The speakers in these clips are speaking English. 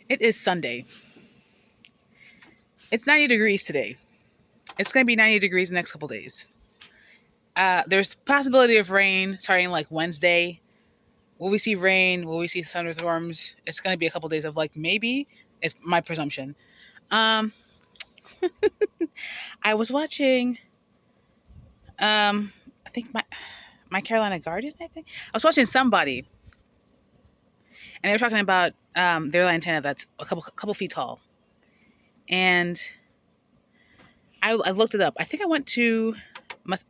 It is Sunday. It's 90 degrees today. It's going to be 90 degrees the next couple days. There's possibility of rain starting like Wednesday. Will we see rain? Will we see thunderstorms? It's going to be a couple days of like maybe. It's my presumption. Um, I was watching. I think my Carolina Guardian. I think I was watching somebody, and they were talking about their Lantana that's a couple feet tall, and I looked it up. I think I went to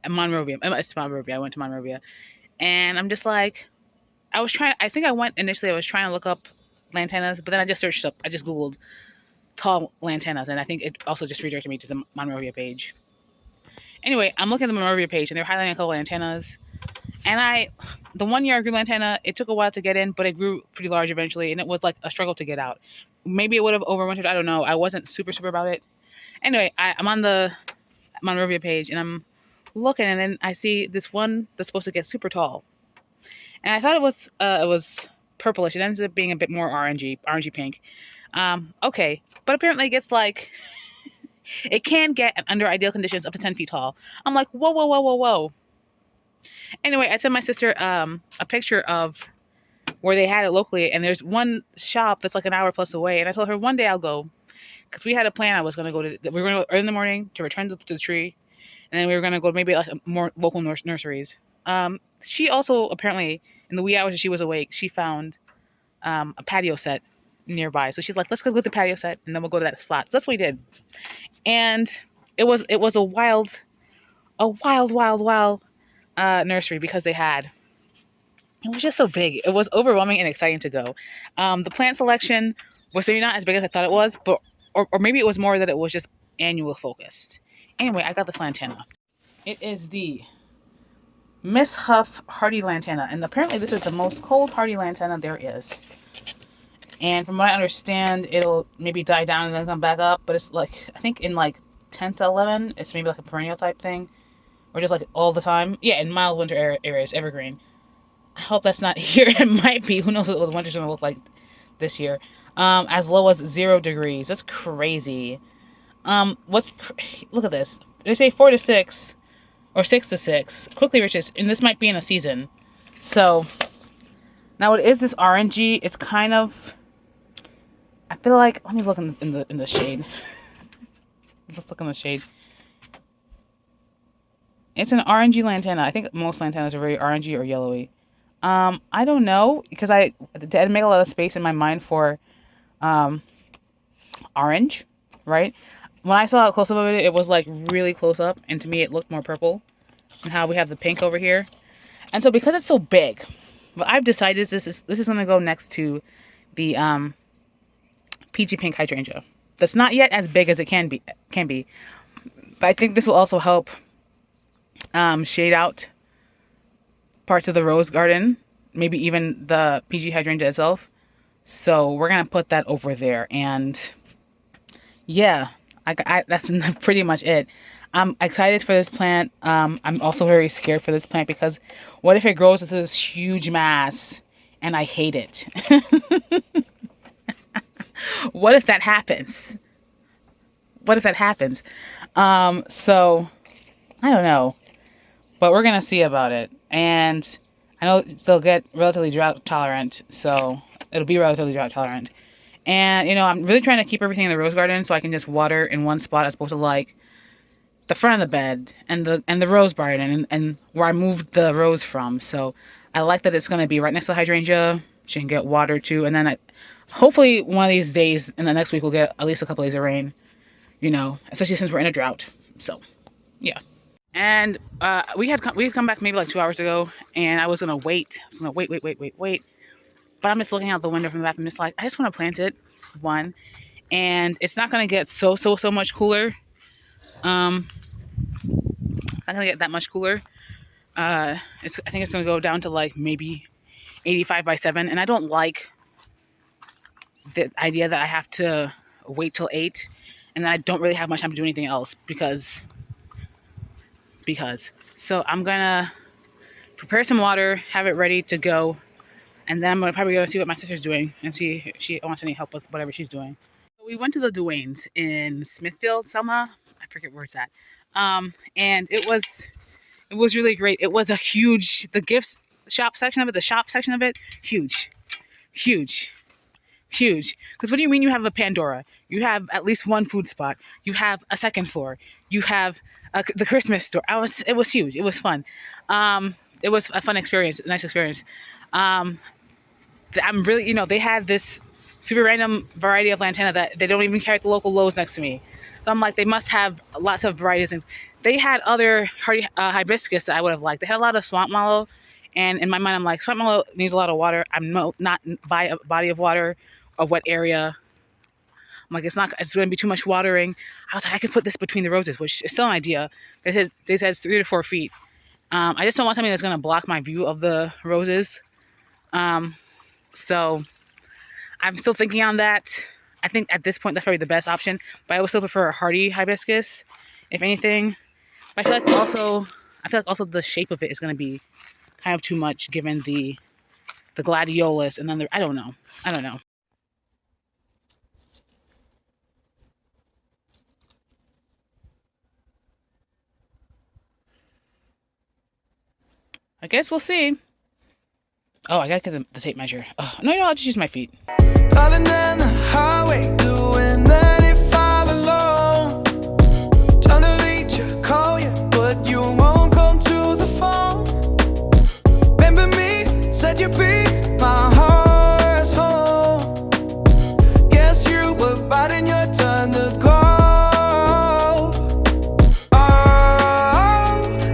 Monrovia. It's Monrovia. I went to Monrovia, and I'm just like, I was trying. I think I went initially. I was trying to look up lantanas, but then I just searched up. I just googled tall lantanas, and I think it also just redirected me to the Monrovia page. Anyway, I'm looking at the Monrovia page, and they're highlighting a couple lantanas. And the 1 year I grew lantana, it took a while to get in, but it grew pretty large eventually, and it was like a struggle to get out. Maybe it would have overwintered. I don't know. I wasn't super about it. Anyway, I'm on the Monrovia page, and I'm looking, and then I see this one that's supposed to get super tall, and I thought it was purplish. It ends up being a bit more orangey pink. Okay, but apparently it gets like it can get under ideal conditions up to 10 feet tall. I'm like, whoa. Anyway, I sent my sister a picture of where they had it locally, and there's one shop that's like an hour plus away. And I told her one day I'll go because we had a plan. I was going to go to we were going to go early in the morning to return to the tree, and then we were going to go to maybe like more local nurseries. She also apparently in the wee hours that she was awake, she found a patio set nearby. So she's like, "Let's go get the patio set, and then we'll go to that spot." So that's what we did, and it was a wild nursery because they had. It was just so big. It was overwhelming and exciting to go. The plant selection was maybe not as big as I thought it was, but or maybe it was more that it was just annual focused. Anyway, I got this lantana. It is the Miss Huff Hardy Lantana, and apparently this is the most cold hardy lantana there is. And from what I understand, it'll maybe die down and then come back up. But it's like I think in like 10 to 11, it's maybe like a perennial type thing, or just like all the time. Yeah, in mild winter areas, evergreen. I hope that's not here. It might be. Who knows what the winter's gonna look like this year? As low as 0 degrees. That's crazy. Look at this. They say 4 to 6 or 6 to 6 quickly reaches, and this might be in a season. So now it is this orangey. It's kind of. I feel like let me look in the shade. Let's look in the shade. It's an orangey lantana. I think most lantanas are very orangey or yellowy. I don't know because I didn't make a lot of space in my mind for orange, right? When I saw a close up of it, it was like really close up, and to me, it looked more purple. And how we have the pink over here, and so because it's so big, what I've decided this is gonna go next to the peachy pink hydrangea. That's not yet as big as it can be, but I think this will also help shade out parts of the rose garden, maybe even the PG hydrangea itself. So we're gonna put that over there, and yeah, that's pretty much it. I'm excited for this plant. I'm also very scared for this plant because what if it grows into this huge mass and I hate it? What if that happens? What if that happens? So I don't know, but we're gonna see about it. And I know they'll get relatively drought tolerant, so it'll be relatively drought tolerant. And I'm really trying to keep everything in the rose garden so I can just water in one spot as opposed to like the front of the bed and the rose garden and where I moved the rose from. So I like that it's gonna be right next to the hydrangea. She can get water too, and then hopefully one of these days in the next week we'll get at least a couple days of rain. Especially since we're in a drought. So yeah. And we'd come back maybe like 2 hours ago, and I was gonna wait. I was gonna wait. But I'm just looking out the window from the bathroom. Just like I just want to plant it, one, and it's not gonna get so much cooler. Not gonna get that much cooler. I think it's gonna go down to like maybe 85 by 7, and I don't like the idea that I have to wait till 8, and I don't really have much time to do anything else because. So I'm gonna prepare some water, have it ready to go And then I'm probably gonna see what my sister's doing and see if she wants any help with whatever she's doing. We went to the Duane's in Smithfield, Selma. I forget where it's at. And it was really great. It was a huge the gifts shop section of it, the shop section of it, huge, huge, huge. Because what do you mean you have a Pandora? You have at least one food spot. You have a second floor. You have the Christmas store. It was huge. It was fun. It was a fun experience, a nice experience. I'm really, they had this super random variety of Lantana that they don't even carry at the local Lowe's next to me. So I'm like, they must have lots of variety of things. They had other hardy hibiscus that I would have liked. They had a lot of swamp mallow, and in my mind, I'm like, swamp mallow needs a lot of water. I'm not by a body of water, a wet area. I'm like, it's going to be too much watering. I was like, I could put this between the roses, which is still an idea. They said it's 3 to 4 feet. I just don't want something that's going to block my view of the roses. So I'm still thinking on that. I think at this point that's probably the best option, but I would still prefer a hardy hibiscus, if anything. But I feel like also the shape of it is going to be kind of too much given the gladiolus, and then I don't know. I guess we'll see. Oh, I gotta get the tape measure. Oh, no, I'll just use my feet. Darling, down the highway, doing 95 alone. Trying to reach you, call you, but you won't come to the phone. Remember me, said you'd be my heart's home. Guess you were biting your tongue to go. Oh,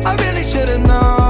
I really should've known.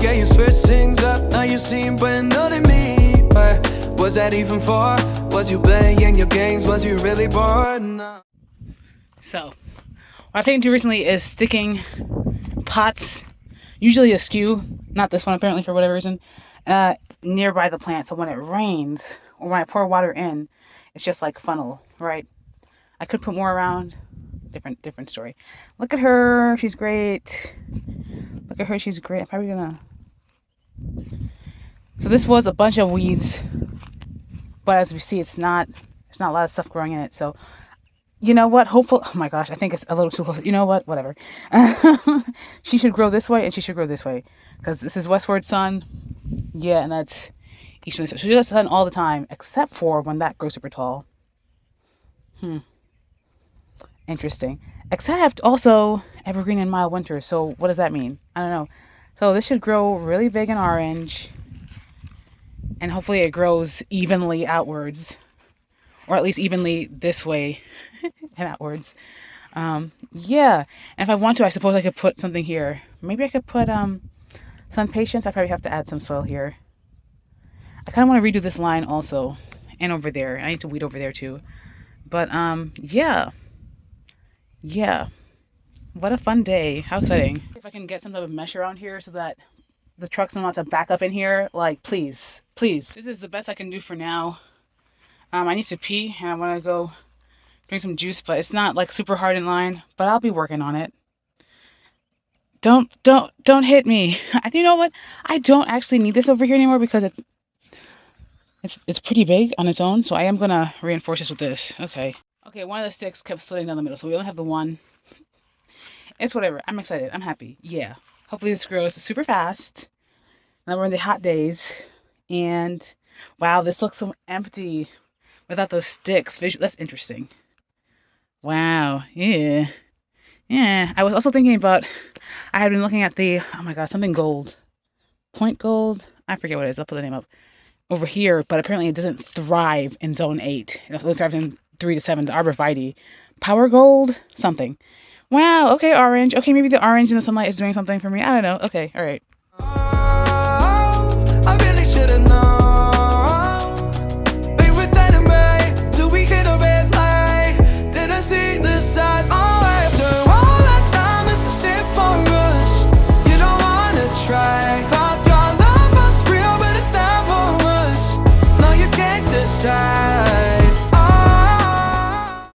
Yeah, you switch things up, now you seem brand new to me. But was that even for? Was you playing your games? Was you really bored? No. So, what I've taken to recently is sticking pots, usually askew, not this one apparently for whatever reason, nearby the plant. So when it rains, or when I pour water in, it's just like funnel, right? I could put more around. Different story. Look at her, she's great. Look at her, she's great. I'm probably gonna... So this was a bunch of weeds, but as we see, there's not a lot of stuff growing in it. So, you know what? Hopefully, oh my gosh, I think it's a little too close. You know what? Whatever. She should grow this way, and she should grow this way, because this is westward sun. Yeah, and that's eastern. So she does sun all the time, except for when that grows super tall. Interesting. Except also evergreen in mild winter. So what does that mean? I don't know. So this should grow really big and orange. And hopefully it grows evenly outwards. Or at least evenly this way and outwards. Yeah. And if I want to, I suppose I could put something here. Maybe I could put sun patience. I probably have to add some soil here. I kind of want to redo this line also. And over there. I need to weed over there too. But yeah. Yeah, what a fun day. How exciting. If I can get some type of mesh around here so that the trucks don't want to back up in here, like, please. This is the best I can do for now. I need to pee and I want to go drink some juice, but it's not like super hard in line, but I'll be working on it. Don't hit me. You know what? I don't actually need this over here anymore because it's pretty big on its own, so I am going to reinforce this with this. Okay, one of the sticks kept splitting down the middle, so we only have the one. It's whatever. I'm excited. I'm happy. Yeah. Hopefully this grows super fast. Now we're in the hot days. And wow, this looks so empty without those sticks. That's interesting. Wow. Yeah. Yeah. I was also thinking about, I had been looking at the, oh my gosh, something gold. Point gold? I forget what it is. I'll put the name up. Over here, but apparently it doesn't thrive in zone 8. It thrives in 3 to 7, the arborvitae. Power gold? Something. Wow, okay, orange. Okay, maybe the orange in the sunlight is doing something for me. I don't know. Okay, all right. Oh, I really should have known. side.